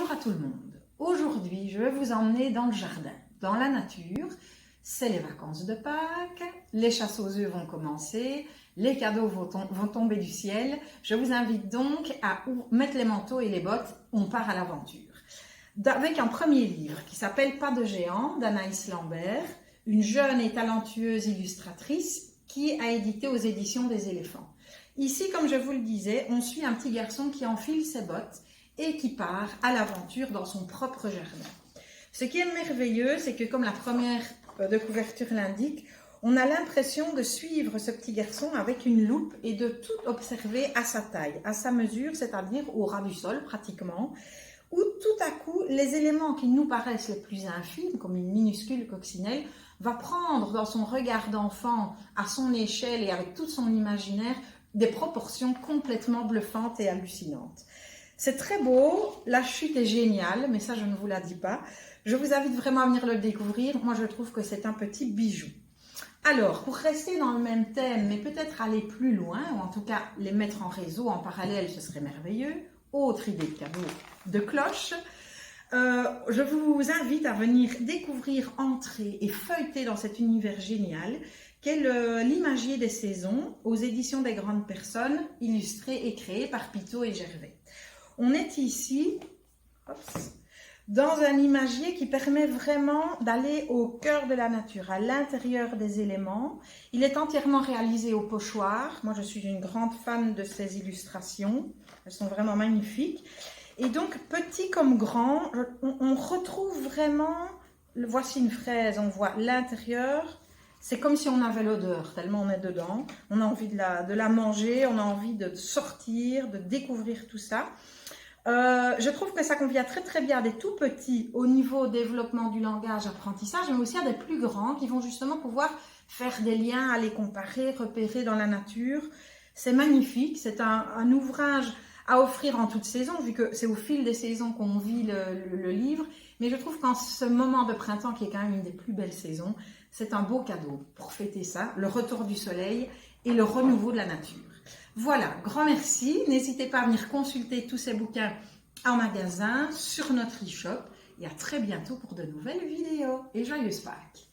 Bonjour à tout le monde. Aujourd'hui, je vais vous emmener dans le jardin, dans la nature. C'est les vacances de Pâques, les chasses aux œufs vont commencer, les cadeaux vont tomber du ciel. Je vous invite donc à mettre les manteaux et les bottes, on part à l'aventure. Avec un premier livre qui s'appelle Pas de géant d'Anaïs Lambert, une jeune et talentueuse illustratrice qui a édité aux éditions des éléphants. Ici, comme je vous le disais, on suit un petit garçon qui enfile ses bottes et qui part à l'aventure dans son propre jardin. Ce qui est merveilleux, c'est que comme la première de couverture l'indique, on a l'impression de suivre ce petit garçon avec une loupe et de tout observer à sa taille, à sa mesure, c'est-à-dire au ras du sol pratiquement, où tout à coup, les éléments qui nous paraissent les plus infimes, comme une minuscule coccinelle, va prendre dans son regard d'enfant, à son échelle et avec tout son imaginaire, des proportions complètement bluffantes et hallucinantes. C'est très beau, la chute est géniale, mais ça je ne vous la dis pas. Je vous invite vraiment à venir le découvrir, moi je trouve que c'est un petit bijou. Alors, pour rester dans le même thème, mais peut-être aller plus loin, ou en tout cas les mettre en réseau, en parallèle, ce serait merveilleux. Autre idée de cadeau de cloche. Je vous invite à venir découvrir, entrer et feuilleter dans cet univers génial qu'est l'Imagier des saisons aux éditions des grandes personnes, illustré et créé par Pitot et Gervais. On est ici dans un imagier qui permet vraiment d'aller au cœur de la nature, à l'intérieur des éléments. Il est entièrement réalisé au pochoir. Moi, je suis une grande fan de ces illustrations. Elles sont vraiment magnifiques. Et donc, petit comme grand, on retrouve vraiment... Voici une fraise, on voit l'intérieur. C'est comme si on avait l'odeur, tellement on est dedans. On a envie de la manger, on a envie de sortir, de découvrir tout ça. Je trouve que ça convient très très bien à des tout petits au niveau développement du langage, apprentissage, mais aussi à des plus grands qui vont justement pouvoir faire des liens, aller comparer, repérer dans la nature. C'est magnifique, c'est un ouvrage à offrir en toute saison, vu que c'est au fil des saisons qu'on vit le livre. Mais je trouve qu'en ce moment de printemps, qui est quand même une des plus belles saisons, c'est un beau cadeau pour fêter ça, le retour du soleil et le renouveau de la nature. Voilà, grand merci. N'hésitez pas à venir consulter tous ces bouquins en magasin, sur notre e-shop. Et à très bientôt pour de nouvelles vidéos. Et joyeuses Pâques!